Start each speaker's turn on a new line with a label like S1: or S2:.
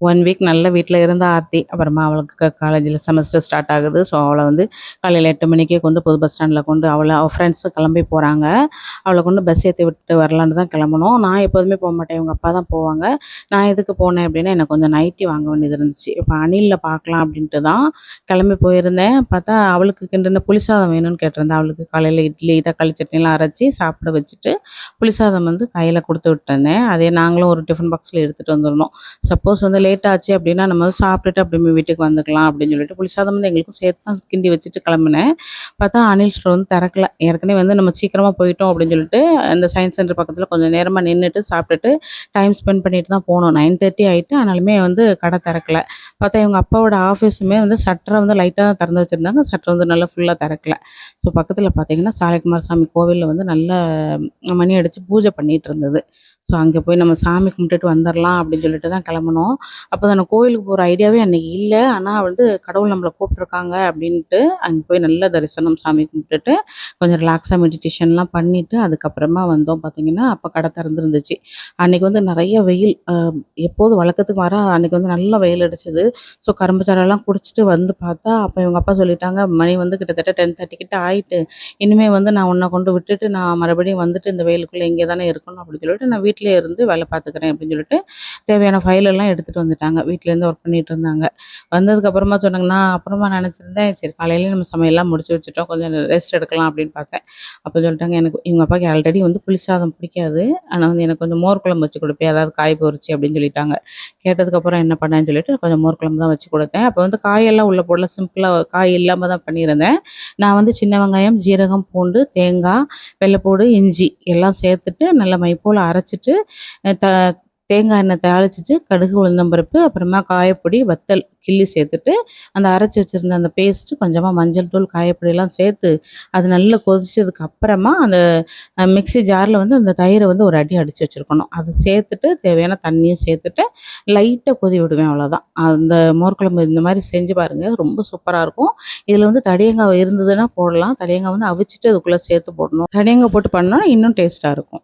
S1: 1 week நல்ல வீட்ல இருந்தா ஆர்த்தி. அப்புறமா அவளுக்கு காலேஜில செமஸ்டர் ஸ்டார்ட் ஆகுது. ஸோ, அவள வந்து காலையில 8 மணிக்கே கொண்டு புது பஸ் ஸ்டாண்ட்ல கொண்டு அவ ஃப்ரெண்ட்ஸு கிளம்பி போறாங்க. அவள கொண்டு பஸ் ஏத்தி விட்டு வரலான்னு தான் கிளம்புனோம். நான் எப்போதுமே போமாட்டேன். இவங்க அப்பா தான் போவாங்க. நான் எதுக்கு போனேன் அப்படின்னா, எனக்கு கொஞ்சம் நைட்டி வாங்க வேண்டியது இருந்துச்சு. இப்ப அணில்ல பார்க்கலாம் அப்படின்ட்டு தான் கிளம்பி போயிருந்தேன். பார்த்தா அவளுக்கு கிண்டுன புளி சாதம் வேணும்னு கேட்டிருந்தேன். அவளுக்கு காலையில இட்லி, தக்காளி சட்னிலாம் அரைச்சு சாப்பிட வச்சுட்டு, புளி சாதம் வந்து கையில குடுத்து விட்டுருந்தேன். அதே நாங்களும் ஒரு டிஃபன் பாக்ஸ்ல எடுத்துட்டு வந்துருந்தோம். சப்போஸ் வந்து லேட் ஆச்சு அப்படின்னா, நம்ம வந்து சாப்பிட்டுட்டு அப்படியே வீட்டுக்கு வந்துக்கலாம் அப்படின்னு சொல்லிட்டு, புளி சாதம் வந்து எங்களுக்கும் சேர்த்து தான் கிண்டி வச்சுட்டு கிளம்புனேன். பார்த்தா அனில் ஸ்டோர் வந்து திறக்கல. ஏற்கனவே வந்து நம்ம சீக்கிரமா போயிட்டோம் அப்படின்னு சொல்லிட்டு, அந்த சயன்ஸ் சென்டர் பக்கத்துல கொஞ்சம் நேரமா நின்னுட்டு, சாப்பிட்டுட்டு, டைம் ஸ்பெண்ட் பண்ணிட்டு தான் போனோம். 9:30 ஆயிட்டு. ஆனாலுமே வந்து கடை திறக்கல. பார்த்தா இவங்க அப்பாவோட ஆஃபீஸுமே வந்து ஷட்டர வந்து லைட்டா தான் திறந்து வச்சிருந்தாங்க. ஷட்டர் வந்து நல்லா ஃபுல்லா திறக்கல. ஸோ, பக்கத்துல பார்த்தீங்கன்னா, சாலைக்குமார சாமி கோவில்ல வந்து நல்ல மணி அடிச்சு பூஜை பண்ணிட்டு இருந்தது. ஸோ, அங்கே போய் நம்ம சாமி கும்பிட்டுட்டு வந்துரலாம் அப்படின்னு சொல்லிட்டு தான் கிளம்புனோம். அப்போ நான் கோவிலுக்கு போற ஐடியாவே அன்னைக்கு இல்ல. ஆனா வந்து கடவுள் நம்மள கூப்பிட்டுருக்காங்க அப்படின்ட்டு, அங்க போய் நல்ல தரிசனம் சாமி கும்பிட்டுட்டு, கொஞ்சம் ரிலாக்ஸா மெடிடேஷன்லாம் பண்ணிட்டு, அதுக்கப்புறமா வந்தோம் பார்த்தீங்கன்னா, அப்ப கடை திறந்திருந்துச்சு. அன்னைக்கு வந்து நெறைய வெயில். எப்போதும் வழக்கத்துக்கு மாறா அன்னைக்கு வந்து நல்லா வெயில் அடிச்சது. ஸோ, கரும்பு சாறெல்லாம் குடிச்சிட்டு வந்து பார்த்தா, அப்ப இவங்க அப்பா சொல்லிட்டாங்க, "மணி வந்து கிட்டத்தட்ட 10:30 கிட்ட ஆயிட்டு. இனிமே வந்து நான் உன்ன கொண்டு விட்டுட்டு, நான் மறுபடியும் வந்துட்டு இந்த வெயிலுக்குள்ள இங்கே தானே இருக்கணும்." அப்படின்னு சொல்லிட்டு, "நான் வீட்லயே இருந்து வேலை பார்த்துக்கிறேன்." அப்படின்னு சொல்லிட்டு, தேவையான ஃபைல் எல்லாம் எடுத்துட்டு வந்துட்டாங்க. வீட்லேருந்து ஒர்க் பண்ணிட்டு இருந்தாங்க. வந்ததுக்கப்புறமா சொன்னாங்க. நான் அப்புறமா நினச்சிருந்தேன், சரி காலையிலேயே நம்ம சமையல்லாம் முடிச்சு வச்சுட்டோம். கொஞ்சம் ரெஸ்ட் எடுக்கலாம் அப்படின்னு பார்த்தேன். அப்போ சொல்லிட்டாங்க, எனக்கு இவங்க அப்பாவுக்கு ஆல்ரெடி வந்து புளி சாதம் பிடிக்காது. ஆனா வந்து எனக்கு கொஞ்சம் மோர் குழம்பு வச்சு குடுப்பியா? ஏதாவது காய் பொரிச்சு அப்படின்னு சொல்லிட்டாங்க. கேட்டதுக்கப்புறம் என்ன பண்ணேன்னு சொல்லிட்டு, கொஞ்சம் மோர் குழம்பு தான் வச்சு குடுத்தேன். அப்போ வந்து காயெல்லாம் உள்ள போடல. சிம்பிளா காய் இல்லாம தான் பண்ணியிருந்தேன். நான் வந்து சின்ன வெங்காயம், ஜீரகம், பூண்டு, தேங்காய், வெள்ளைப்பூடு, இஞ்சி எல்லாம் சேர்த்துட்டு நல்லா மை போல அரைச்சிட்டு, அ த தேங்காய் எண்ணெய் தாளிச்சிட்டு, கடுகு, உளுந்தம் பருப்பு, அப்புறமா காயப்பொடி, வத்தல் கிள்ளி சேர்த்துட்டு, அந்த அரைச்சு வச்சிருந்த அந்த பேஸ்ட்டு, கொஞ்சமா மஞ்சள் தூள், காயப்பொடியெல்லாம் சேர்த்து, அது நல்லா கொதிச்சதுக்கு அப்புறமா, அந்த மிக்ஸி ஜார்ல வந்து அந்த தயிர வந்து ஒரு அடி அடிச்சு வச்சிருக்கணும். அத சேர்த்துட்டு, தேவையான தண்ணியும் சேர்த்துட்டு, லைட்டா கொதி விடுவேன் அவ்வளோதான். அந்த மோர் குழம்பு இந்த மாரி செஞ்சு பாருங்க. ரொம்ப சூப்பரா இருக்கும். இதுல வந்து தடியங்காய் இருந்ததுன்னா போடலாம். தடியங்காய் வந்து அவிச்சிட்டு அதுக்குள்ள சேர்த்து போடணும். தடியங்காய் போட்டு பண்ணா இன்னும் டேஸ்ட்டா இருக்கும்.